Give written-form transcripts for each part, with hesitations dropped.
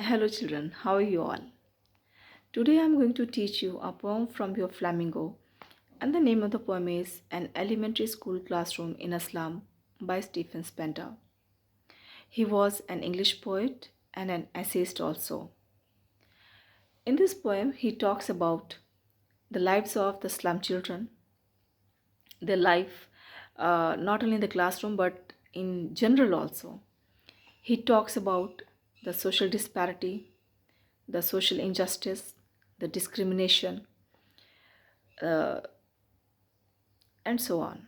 Hello children, how are you all? Today I am going to teach you a poem from your Flamingo, and the name of the poem is An Elementary School Classroom in a Slum by Stephen Spender. He was an English poet and an essayist also. In this poem, he talks about the lives of the slum children, their life not only in the classroom but in general also. He talks about the social disparity, the social injustice, the discrimination, uh, and so on.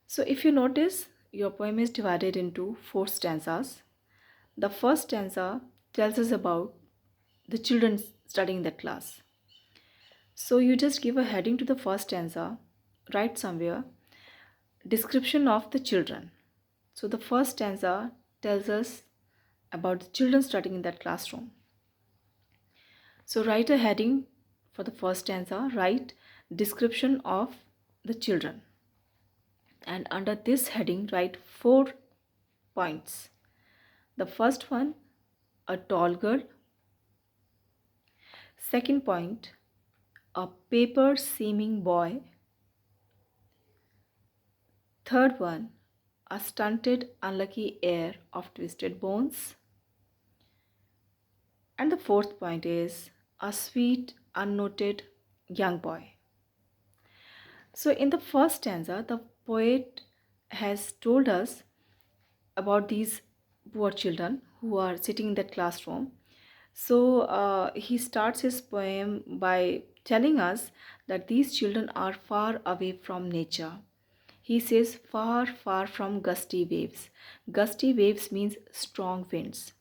So, if you notice, your poem is divided into four stanzas. The first stanza tells us about the children studying that class. So, you just give a heading to the first stanza, write somewhere description of the children. So, the first stanza tells us about the children studying in that classroom. So, write a heading for the first stanza, write description of the children. And under this heading, write 4 points. The first one, a tall girl. Second point, a paper seeming boy. Third one, a stunted, unlucky heir of twisted bones. And the fourth point is a sweet, unnoted young boy. So, in the first stanza, the poet has told us about these poor children who are sitting in that classroom. So, he starts his poem by telling us that these children are far away from nature. He says, far, far from gusty waves. Gusty waves means strong winds.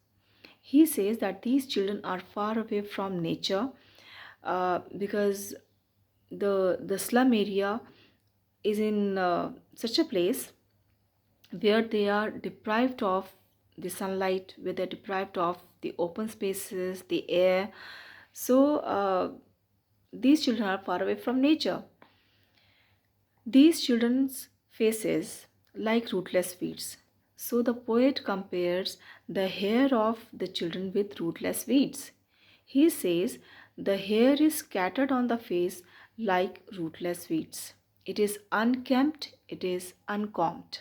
He says that these children are far away from nature because the slum area is in such a place where they are deprived of the sunlight, where they're deprived of the open spaces, the air. So these children are far away from nature. These children's faces like rootless weeds. So the poet compares the hair of the children with rootless weeds. He says the hair is scattered on the face like rootless weeds. It is unkempt, it is uncombed.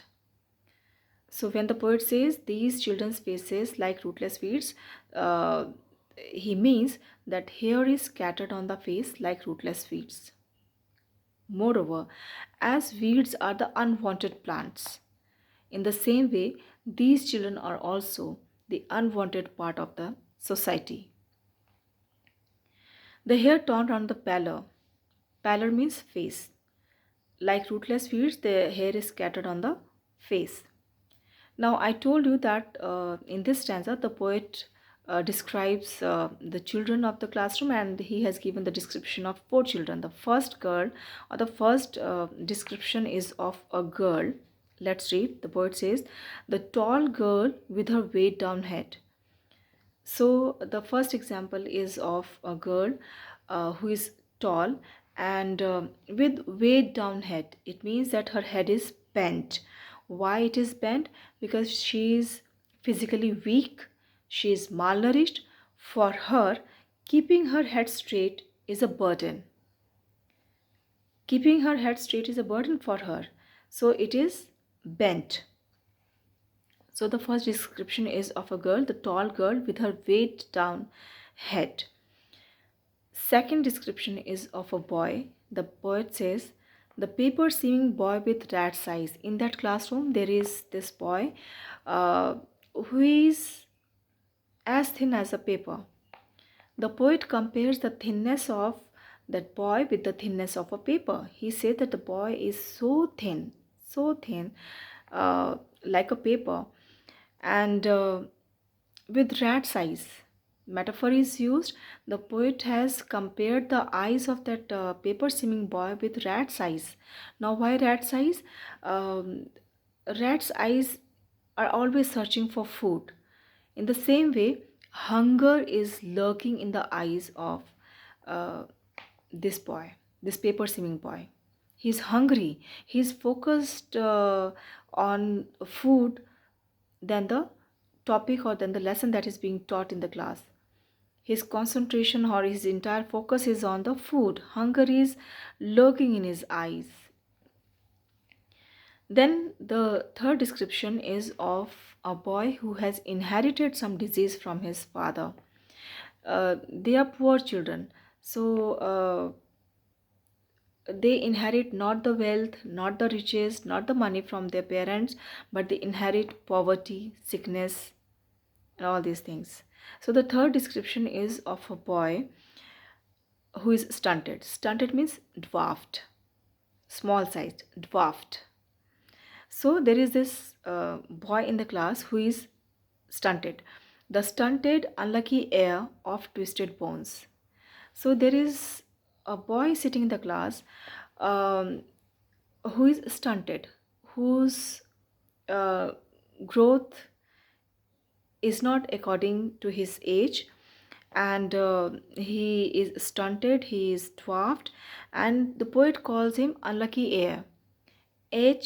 So when the poet says these children's faces like rootless weeds, he means that hair is scattered on the face like rootless weeds. Moreover, as weeds are the unwanted plants, in the same way, these children are also the unwanted part of the society. The hair torn on the pallor. Pallor means face. Like rootless weeds, the hair is scattered on the face. Now, I told you that in this stanza, the poet describes the children of the classroom, and he has given the description of 4 children. The first girl, or the first description is of a girl. Let's read. The poet says, the tall girl with her weighed down head. So, the first example is of a girl who is tall and with weighed down head. It means that her head is bent. Why it is bent? Because she is physically weak, she is malnourished. For her, keeping her head straight is a burden. Keeping her head straight is a burden for her. So it is bent. So the first description is of a girl, the tall girl with her weighed down head. Second description is of a boy. The poet says, the paper seeming boy with rat's eyes. In that classroom, there is this boy who is as thin as a paper. The poet compares the thinness of that boy with the thinness of a paper. He said that the boy is so thin, like a paper, and with rat's eyes. Metaphor is used. The poet has compared the eyes of that paper seeming boy with rat's eyes. Now, why rat's eyes? Rat's eyes are always searching for food. In the same way, hunger is lurking in the eyes of uh, this boy, this paper seeming boy. He's hungry. He's focused on food than the topic or than the lesson that is being taught in the class. His concentration or his entire focus is on the food. Hunger is lurking in his eyes. Then the third description is of a boy who has inherited some disease from his father. They are poor children, so they inherit not the wealth, not the riches, not the money from their parents, but they inherit poverty, sickness, and all these things. So the third description is of a boy who is stunted. Stunted means dwarfed, small sized, dwarfed. So there is this boy in the class who is stunted. The stunted, unlucky heir of twisted bones. So there is a boy sitting in the class um, who is stunted, whose uh, growth is not according to his age, and he is stunted, he is dwarfed, and the poet calls him unlucky heir. Heir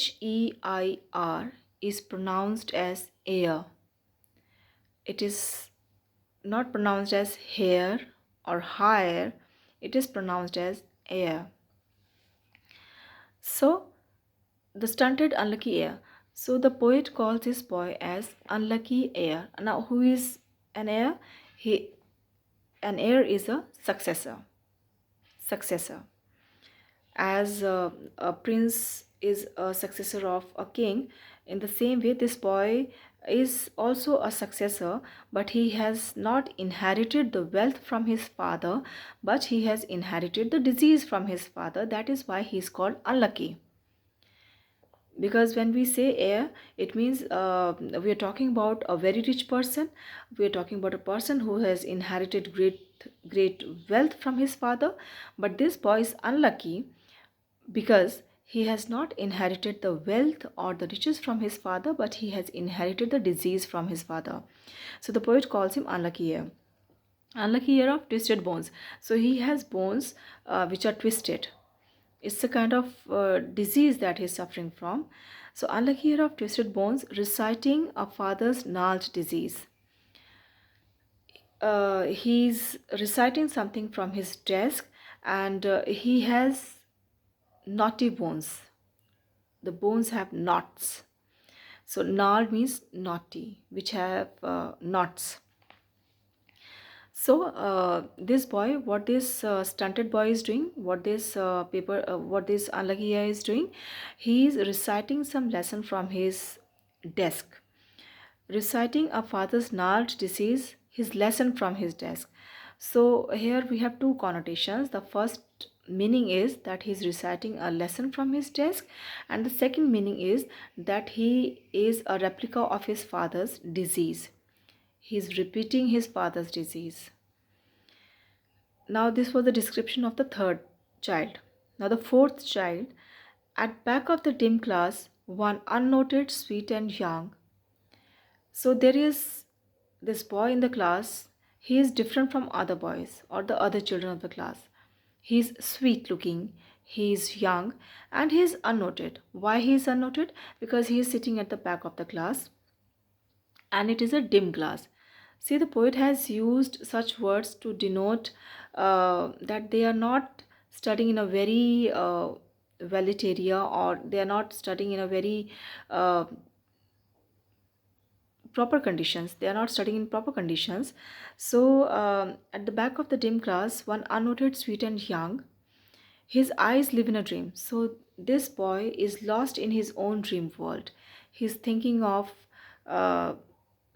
is pronounced as air. It is not pronounced as hair or higher, it is pronounced as air. So, the stunted unlucky heir. So, the poet calls this boy as unlucky heir. Now, who is an heir? An heir is a successor. Successor. As a prince is a successor of a king, in the same way this boy is also a successor, but he has not inherited the wealth from his father, but he has inherited the disease from his father. That is why he is called unlucky. Because when we say heir, it means we are talking about a very rich person. We are talking about a person who has inherited great wealth from his father, but this boy is unlucky because he has not inherited the wealth or the riches from his father, but he has inherited the disease from his father. So the poet calls him unlucky heir. Unlucky heir of twisted bones. So he has bones which are twisted. It's a kind of disease that he's suffering from. So unlucky heir of twisted bones, reciting a father's gnarled disease. He's reciting something from his desk, and he has knotty bones. The bones have knots. So gnarled means knotty, which have knots. So this boy, what this stunted boy is doing, what this unlucky guy is doing, he is reciting some lesson from his desk. Reciting a father's gnarled disease, his lesson from his desk. So here we have two connotations. The first meaning is that he is reciting a lesson from his desk, and the second meaning is that he is a replica of his father's disease. He is repeating his father's disease. Now this was the description of the third child. Now the fourth child, at back of the dim class, one unnoted, sweet and young. So there is this boy in the class. He is different from other boys or the other children of the class. He is sweet looking, he is young, and he is unnoted. Why he is unnoted? Because he is sitting at the back of the class and it is a dim class. See, the poet has used such words to denote that they are not studying in a very well-lit area, or they are not studying in a very proper conditions. They are not studying in proper conditions. So at the back of the dim class, one unnoted, sweet and young, his eyes live in a dream. So this boy is lost in his own dream world. He's thinking of uh,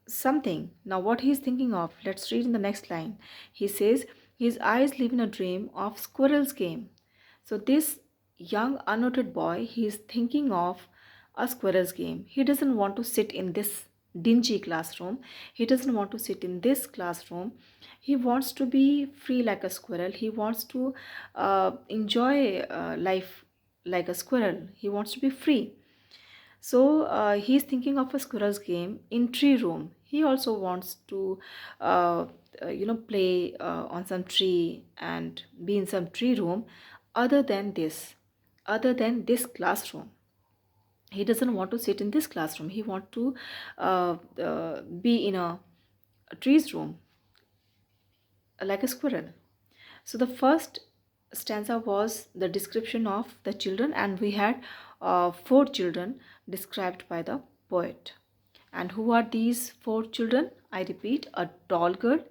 something. Now what he's thinking of, let's read in the next line. He says his eyes live in a dream of squirrel's game. So this young unnoted boy, he is thinking of a squirrel's game. He doesn't want to sit in this dingy classroom. He doesn't want to sit in this classroom. He wants to be free like a squirrel. He wants to enjoy life like a squirrel. He wants to be free. So he's thinking of a squirrel's game in tree room. He also wants to play on some tree and be in some tree room other than this classroom. He doesn't want to sit in this classroom. He want to be in a tree's room, like a squirrel. So the first stanza was the description of the children, and we had four children described by the poet. And who are these four children? I repeat: a tall girl,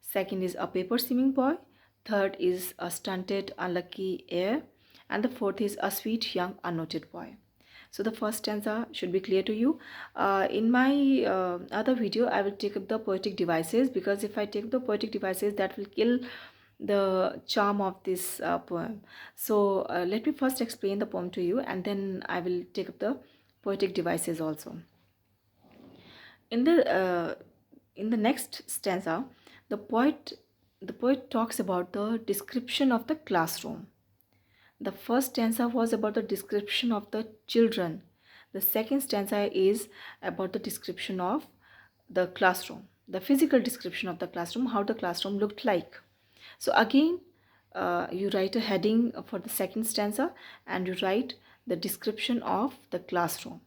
second is a paper swimming boy, third is a stunted unlucky heir, and the fourth is a sweet young unnoted boy. So the first stanza should be clear to you. In my other video, I will take up the poetic devices, because if I take the poetic devices, that will kill the charm of this poem. So let me first explain the poem to you, and then I will take up the poetic devices also. In the next stanza, the poet talks about the description of the classroom. The first stanza was about the description of the children. The second stanza is about the description of the classroom, the physical description of the classroom, how the classroom looked like. So again, you write a heading for the second stanza, and you write the description of the classroom.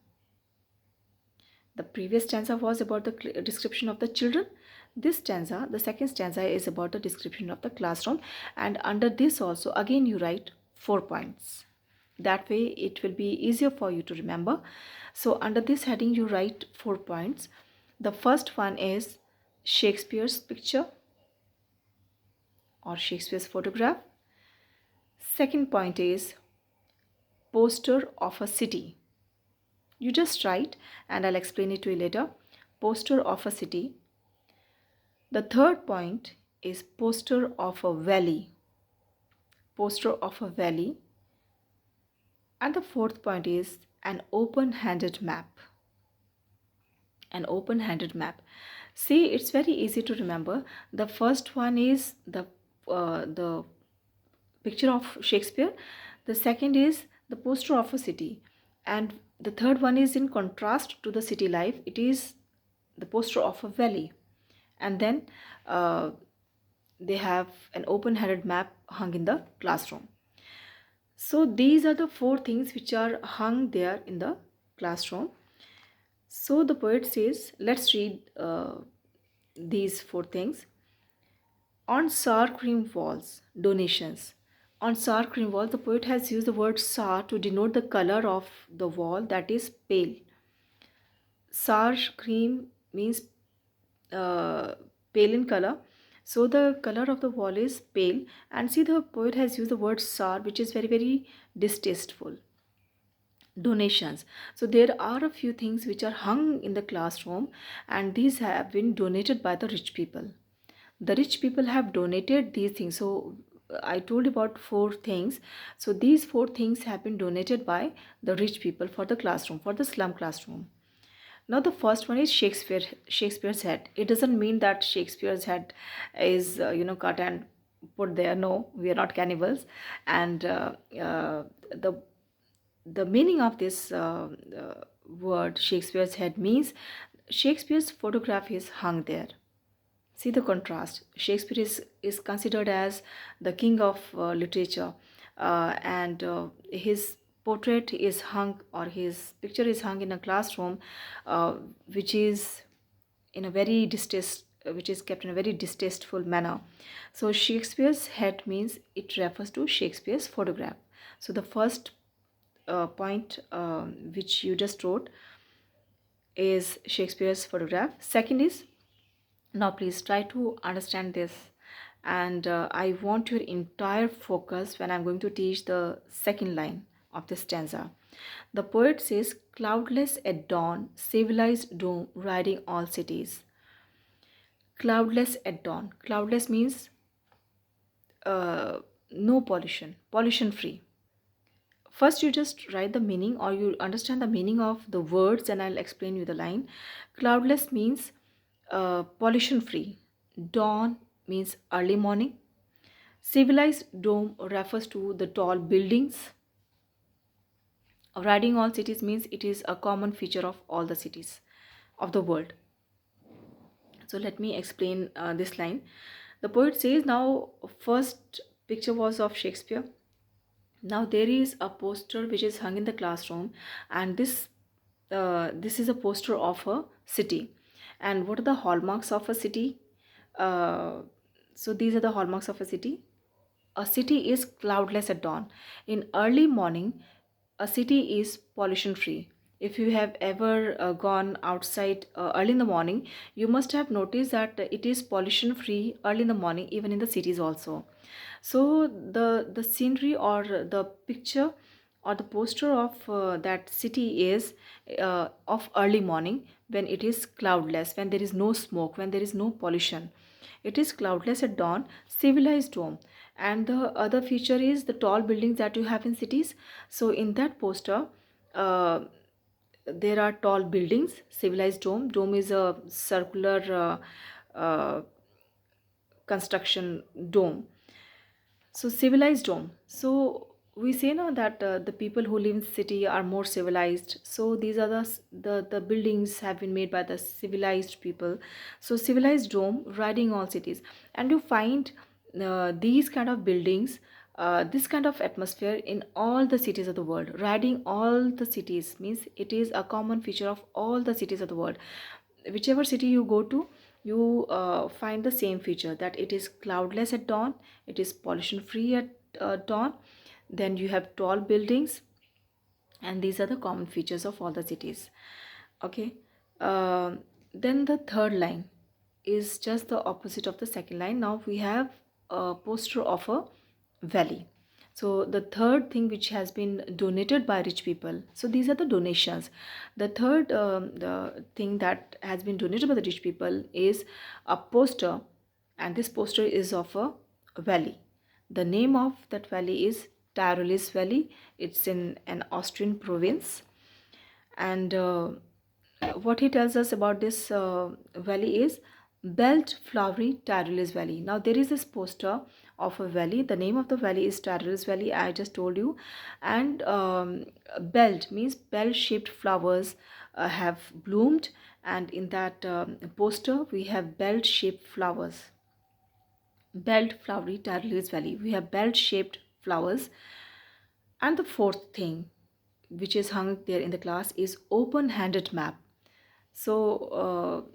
The previous stanza was about the description of the children. This stanza, the second stanza, is about the description of the classroom, and under this also again you write 4 points. That way it will be easier for you to remember. So under this heading you write 4 points. The first one is Shakespeare's picture or Shakespeare's photograph. Second point is poster of a city. You just write, and I'll explain it to you later. Poster of a city. The third point is poster of a valley. Poster of a valley. And the fourth point is an open-handed map. An open-handed map. See, it's very easy to remember. The first one is the picture of Shakespeare. The second is the poster of a city. And the third one is in contrast to the city life. It is the poster of a valley. And then they have an open-handed map hung in the classroom. So these are the 4 things which are hung there in the classroom. So the poet says, let's read these 4 things. On sour cream walls, donations. On sour cream wall, the poet has used the word sour to denote the color of the wall, that is pale. Sour cream means pale in color. So the color of the wall is pale, and see, the poet has used the word sour, which is very, very distasteful. Donations. So there are a few things which are hung in the classroom, and these have been donated by the rich people. The rich people have donated these things. So I told about 4 things. So these 4 things have been donated by the rich people for the classroom, for the slum classroom. Now the first one is Shakespeare's head. It doesn't mean that Shakespeare's head is cut and put there. No, we are not cannibals. And the meaning of this word Shakespeare's head means Shakespeare's photograph is hung there. See the contrast. Shakespeare is considered as the king of literature, and his portrait is hung, or his picture is hung in a classroom, which is in a very which is kept in a very distasteful manner. So Shakespeare's head means it refers to Shakespeare's photograph. So the first point which you just wrote is Shakespeare's photograph. Second is, now please try to understand this, and I want your entire focus when I'm going to teach the second line of this stanza. The poet says, cloudless at dawn, civilized doom riding all cities. Cloudless at dawn. Cloudless means no pollution, pollution free. First you just write the meaning, or you understand the meaning of the words, and I'll explain you the line. Cloudless means pollution free. Dawn means early morning. Civilized dome refers to the tall buildings. Riding all cities means it is a common feature of all the cities of the world. So let me explain this line. The poet says, now first picture was of Shakespeare. Now there is a poster which is hung in the classroom, and this this is a poster of a city. And what are the hallmarks of a city? uh, so these are the hallmarks of a city. A city is cloudless at dawn. In early morning, a city is pollution free. If you have ever gone outside early in the morning, you must have noticed that it is pollution free early in the morning, even in the cities also. So the scenery or the picture or the poster of that city is of early morning, when it is cloudless, when there is no smoke, when there is no pollution. It is cloudless at dawn, civilized dome. And the other feature is the tall buildings that you have in cities. So in that poster, uh, there are tall buildings, civilized dome. Dome is a circular construction dome. So civilized home. So we say now that the people who live in city are more civilized. So these are the buildings have been made by the civilized people. So civilized dome riding all cities, and you find these kind of buildings, this kind of atmosphere in all the cities of the world. Riding all the cities means it is a common feature of all the cities of the world. Whichever city you go to, you find the same feature, that it is cloudless at dawn, it is pollution free at dawn, then you have tall buildings, and these are the common features of all the cities. Okay. Then the third line is just the opposite of the second line. Now we have a poster of a valley. So the third thing which has been donated by rich people, so these are the donations. The third the thing that has been donated by the rich people is a poster, and this poster is of a valley. The name of that valley is Tyrole's Valley. It's in an Austrian province. And what he tells us about this valley is belt flowery Tyrole's Valley. Now there is this poster of a valley. The name of the valley is Tyrole's Valley, I just told you. And belt means bell-shaped flowers have bloomed, and in that poster we have belt-shaped flowers. Belt flowery Tyrole's Valley. We have belt-shaped flowers. And the fourth thing which is hung there in the class is open-handed map. So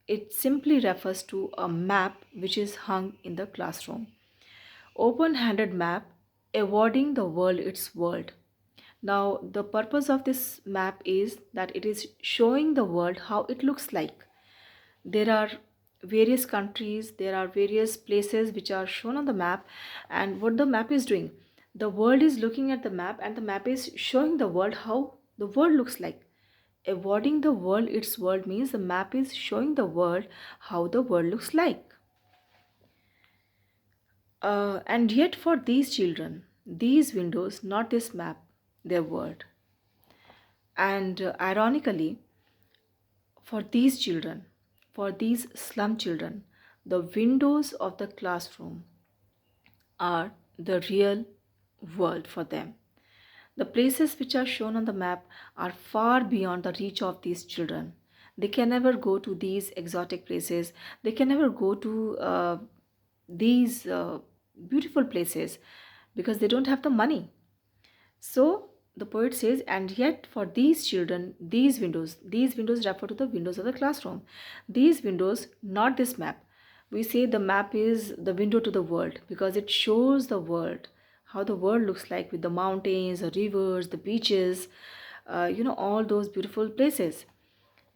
it simply refers to a map which is hung in the classroom. Open-handed map, awarding the world its world. Now the purpose of this map is that it is showing the world how it looks like. There are various countries, there are various places which are shown on the map, and what the map is doing, the world is looking at the map, and the map is showing the world how the world looks like. Awarding the world its world means the map is showing the world how the world looks like. And yet for these children, these windows, not this map, their world. And ironically, for these children, for these slum children, the windows of the classroom are the real world for them. The places which are shown on the map are far beyond the reach of these children. They can never go to these exotic places. They can never go to these beautiful places because they don't have the money. So the poet says, and yet for these children, these windows refer to the windows of the classroom. These windows, not this map. We say the map is the window to the world because it shows the world, how the world looks like, with the mountains, the rivers, the beaches, all those beautiful places.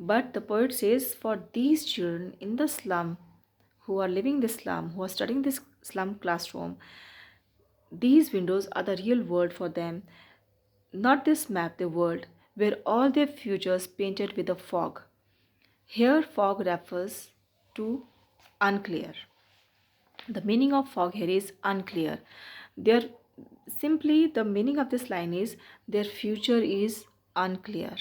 But the poet says, for these children in the slum, who are living this slum, who are studying this slum classroom, these windows are the real world for them, not this map, the world, where all their futures painted with a fog. Here, fog refers to unclear. The meaning of fog here is unclear. Their simply the meaning of this line is their future is unclear.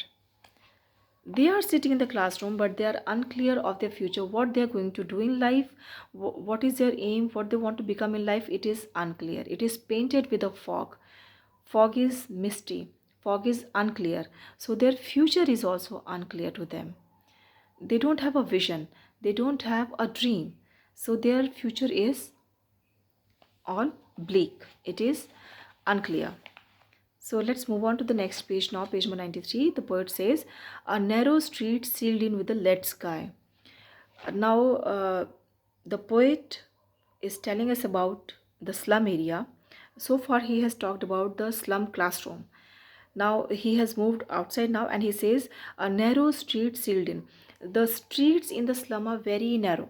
They are sitting in the classroom, but they are unclear of their future, what they are going to do in life, what is their aim, what they want to become in life. It is unclear. It is painted with a fog. Fog is misty, fog is unclear. So their future is also unclear to them. They don't have a vision, they don't have a dream. So their future is all bleak. It is unclear. So let's move on to the next page now, page 193. The poet says, a narrow street sealed in with a lead sky. Now, the poet is telling us about the slum area. So far, he has talked about the slum classroom. Now, he has moved outside now, and he says, a narrow street sealed in. The streets in the slum are very narrow.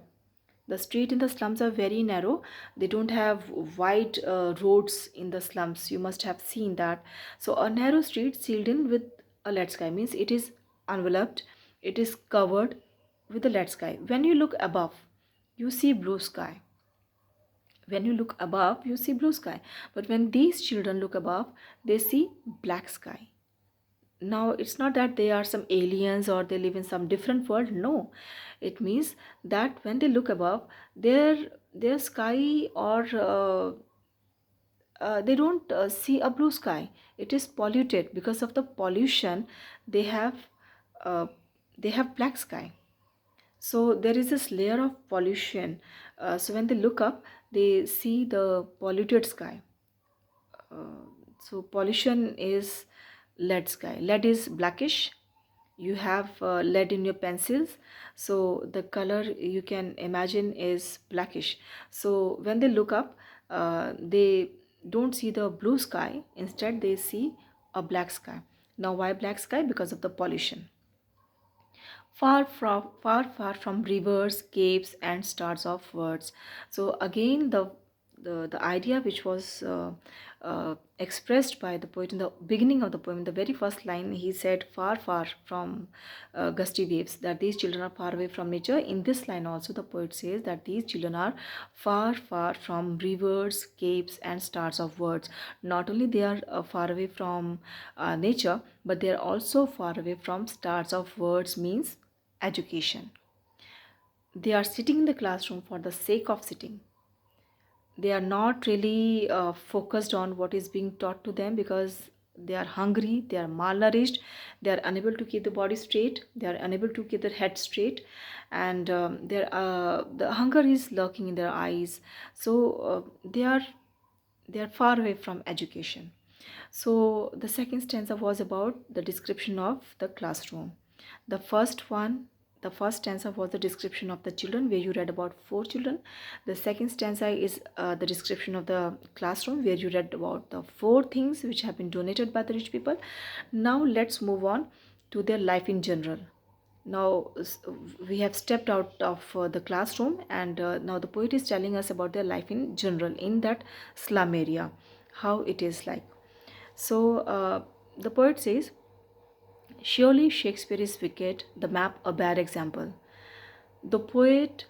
The street in the slums are very narrow. They don't have wide roads in the slums. You must have seen that. So a narrow street sealed in with a lead sky means it is enveloped, it is covered with a lead sky. When you look above, you see blue sky. When you look above, you see blue sky. But when these children look above, they see black sky. Now, it's not that they are some aliens or they live in some different world. No, it means that when they look above, their sky or they don't see a blue sky. It is polluted. Because of the pollution, they have uh, they have black sky. So there is this layer of pollution. So when they look up, they see the polluted sky. So pollution is lead sky. Lead is blackish. You have lead in your pencils, so the color you can imagine is blackish. So when they look up, they don't see the blue sky. Instead, they see a black sky. Now, why black sky? Because of the pollution. Far from rivers, caves, and stars of words. So again, the idea which was expressed by the poet in the beginning of the poem, in the very first line, he said, far from gusty waves, that these children are far away from nature. In this line also, the poet says that these children are far from rivers, caves, and stars of words. Not only they are far away from nature, but they are also far away from stars of words, means education. They are sitting in the classroom for the sake of sitting. They are not really focused on what is being taught to them, because they are hungry, they are malnourished, they are unable to keep the body straight, they are unable to keep their head straight, and the hunger is lurking in their eyes. So they are far away from education. So the second stanza was about the description of the classroom. The first one, the first stanza was the description of the children, where you read about 4 children. The second stanza is the description of the classroom, where you read about the 4 things which have been donated by the rich people. Now let's move on to their life in general. Now we have stepped out of the classroom, and now the poet is telling us about their life in general in that slum area, how it is like. So the poet says, surely Shakespeare is wicked, the map a bad example. The poet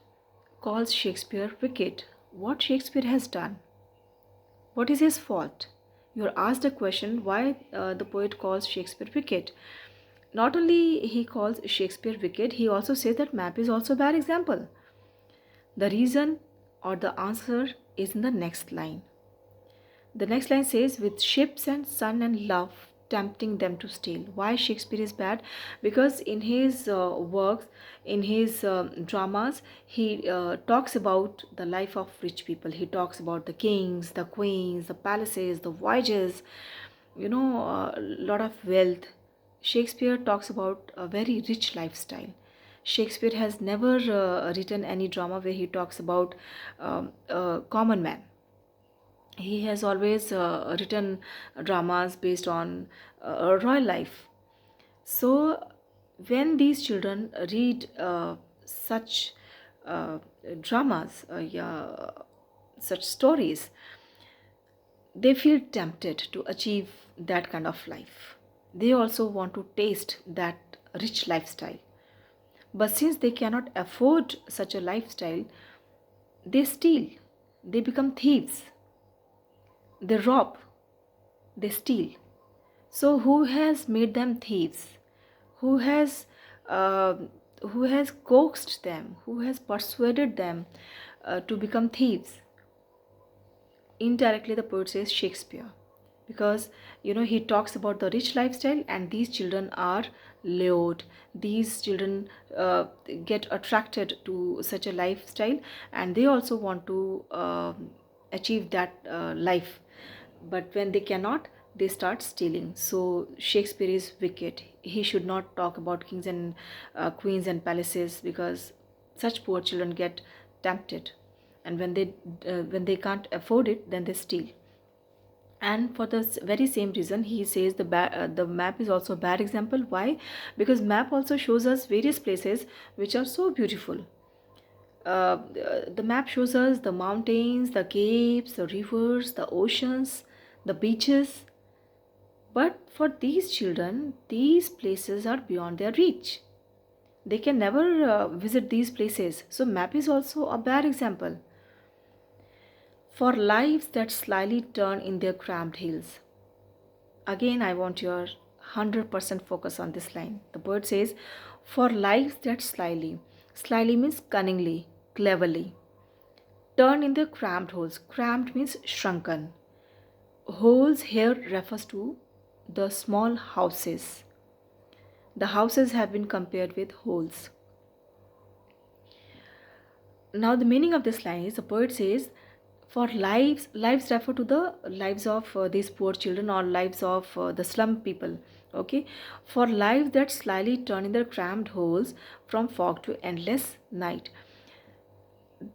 calls Shakespeare wicked. What Shakespeare has done? What is his fault? You are asked a question why the poet calls Shakespeare wicked. Not only he calls Shakespeare wicked, he also says that map is also a bad example. The reason or the answer is in the next line. The next line says, with ships and sun and love tempting them to steal. Why Shakespeare is bad? Because in his works, in his dramas, he talks about the life of rich people. He talks about the kings, the queens, the palaces, the voyages, a lot of wealth. Shakespeare talks about a very rich lifestyle. Shakespeare has never written any drama where he talks about a common man. He has always written dramas based on royal life. So when these children read such dramas, yeah, such stories, they feel tempted to achieve that kind of life. They also want to taste that rich lifestyle. But since they cannot afford such a lifestyle, they steal, they become thieves, they rob, they steal. So who has made them thieves? Who has uh, who has coaxed them? Who has persuaded them to become thieves? Indirectly, the poet says Shakespeare, because he talks about the rich lifestyle, and these children are lured. These children get attracted to such a lifestyle, and they also want to achieve that life. But when they cannot, they start stealing. So Shakespeare is wicked. He should not talk about kings and queens and palaces, because such poor children get tempted, and when they can't afford it, then they steal. And for the very same reason, he says the map is also a bad example. Why? Because map also shows us various places which are so beautiful. The map shows us the mountains, the caves, the rivers, the oceans, the beaches. But for these children, these places are beyond their reach. They can never visit these places. So map is also a bad example. For lives that slyly turn in their cramped hills. Again, I want your 100% focus on this line. The poet says, for lives that slyly. Slyly means cunningly, cleverly. Turn in their cramped holes. Cramped means shrunken. Holes here refers to the small houses. The houses have been compared with holes. Now the meaning of this line is, the poet says, for lives refer to the lives of these poor children, or lives of the slum people. Okay, for lives that slyly turn in their cramped holes from fog to endless night.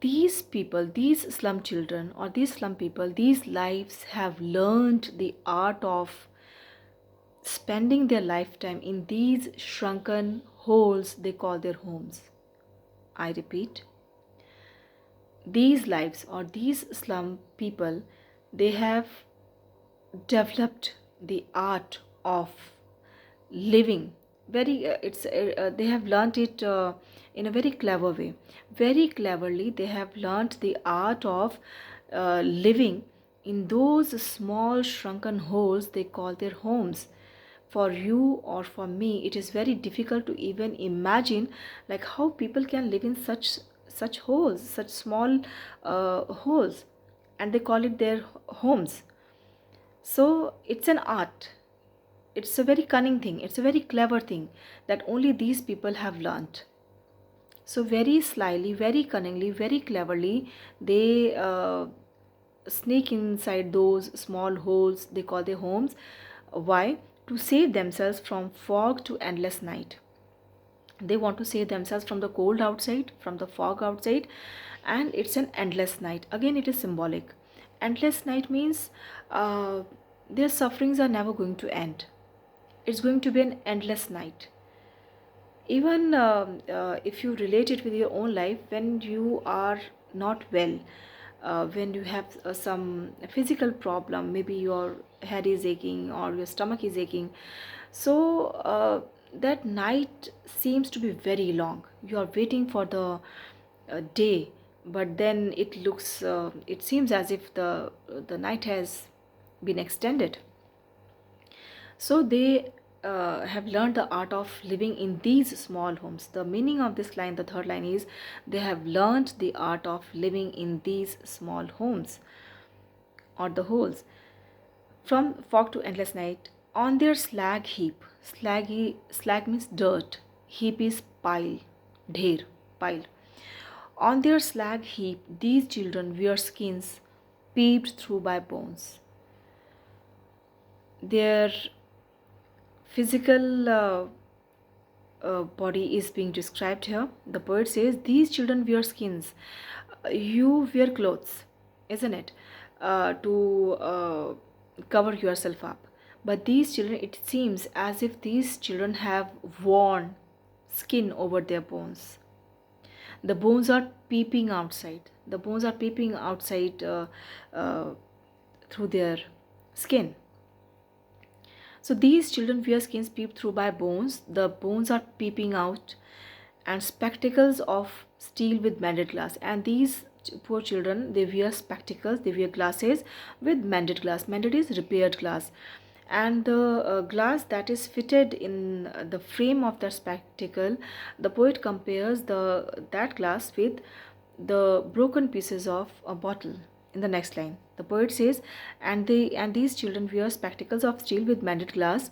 These people, these slum children or these slum people, these lives have learned the art of spending their lifetime in these shrunken holes they call their homes. I repeat, these lives or these slum people, they have developed the art of living very they have learnt it in a very clever way. Very cleverly they have learnt the art of living in those small shrunken holes they call their homes. For you or for me, it is very difficult to even imagine like how people can live in such holes, such small holes, and they call it their homes. So it's an art, it's a very cunning thing, it's a very clever thing that only these people have learnt. So very slyly, very cunningly, very cleverly, they sneak inside those small holes they call their homes. Why? To save themselves from fog to endless night. They want to save themselves from the cold outside, from the fog outside, and it's an endless night. Again, it is symbolic. Endless night means their sufferings are never going to end. It's going to be an endless night. Even if you relate it with your own life, when you are not well, when you have some physical problem, maybe your head is aching or your stomach is aching, so that night seems to be very long. You are waiting for the day, but then it seems as if the night has been extended. So they have learned the art of living in these small homes. The meaning of this line, the third line, is they have learned the art of living in these small homes or the holes. From fog to endless night, on their slag heap. Slag means dirt. Heap is pile, dher, pile. On their slag heap, these children wear skins peeped through by bones. Their physical body is being described here. The poet says these children wear skins. You wear clothes, isn't it? To cover yourself up. But these children, it seems as if these children have worn skin over their bones. The bones are peeping outside. The bones are peeping outside uh, through their skin. So these children wear skins peeped through by bones. The bones are peeping out, and spectacles of steel with mended glass. And these poor children, they wear spectacles, they wear glasses with mended glass. Mended is repaired glass, and the glass that is fitted in the frame of that spectacle, the poet compares that glass with the broken pieces of a bottle. In the next line, the poet says, and these children wear spectacles of steel with mended glass,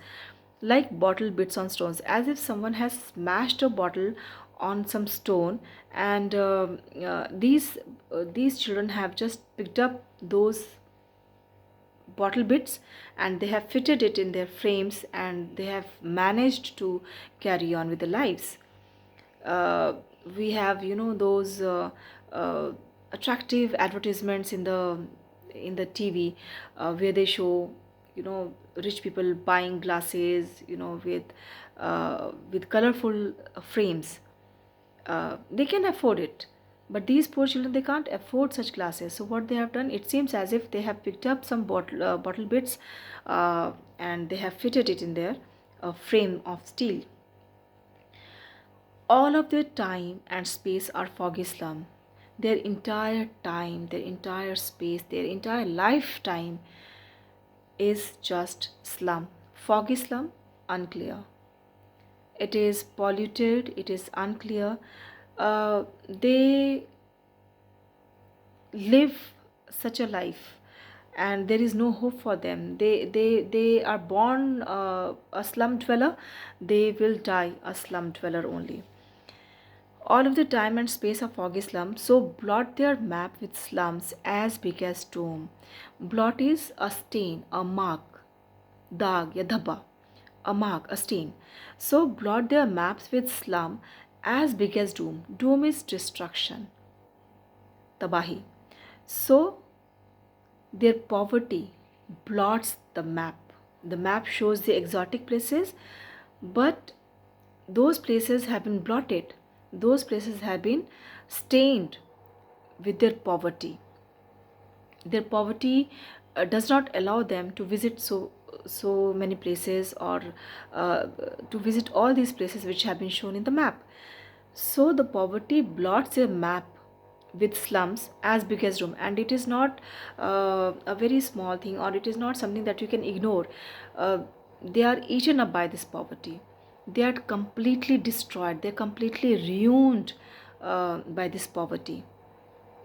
like bottle bits on stones, as if someone has smashed a bottle on some stone, and these children have just picked up those bottle bits, and they have fitted it in their frames, and they have managed to carry on with their lives. uh, we have, those uh, attractive advertisements in the TV, where they show, rich people buying glasses, with colorful frames. They can afford it, but these poor children, they can't afford such glasses. So what they have done, it seems as if they have picked up some bottle bits, and they have fitted it in their frame of steel. All of their time and space are foggy slum. Their entire time, their entire space, their entire lifetime is just slum. Foggy slum, unclear. It is polluted, it is unclear. They live such a life, and there is no hope for them. They are born a slum dweller, they will die a slum dweller only. All of the time and space of foggy slum, so blot their map with slums as big as dome. Blot is a stain, a mark, dag ya dhaba, a mark, a stain. So blot their maps with slum as big as doom. Doom is destruction, tabahi. So their poverty blots the map. The map shows the exotic places, but those places have been blotted. Those places have been stained with their poverty. Their poverty does not allow them to visit so many places, or uh, to visit all these places which have been shown in the map. So the poverty blots their map with slums as big as room, and it is not a very small thing, or it is not something that you can ignore. They are eaten up by this poverty. They are completely destroyed, they're completely ruined by this poverty.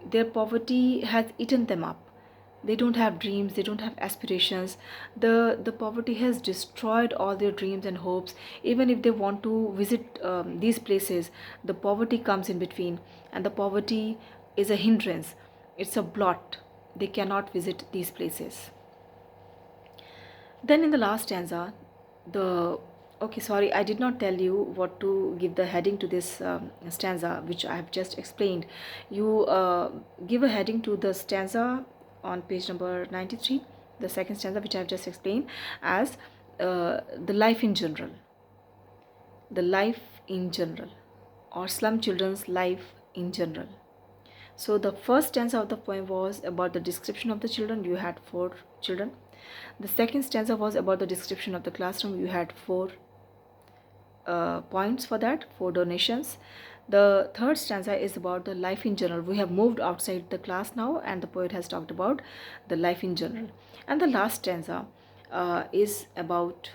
Their poverty has eaten them up. They don't have dreams, they don't have aspirations. The poverty has destroyed all their dreams and hopes. Even if they want to visit these places, the poverty comes in between, and the poverty is a hindrance, it's a blot. They cannot visit these places. Then in the last stanza, the okay, sorry, I did not tell you what to give the heading to this stanza, which I have just explained. You give a heading to the stanza on page number 93, the second stanza, which I have just explained, as the life in general. The life in general, or slum children's life in general. So the first stanza of the poem was about the description of the children. You had 4 children. The second stanza was about the description of the classroom. You had 4 points for that, 4 donations. The third stanza is about the life in general. We have moved outside the class now, and the poet has talked about the life in general. And the last stanza is about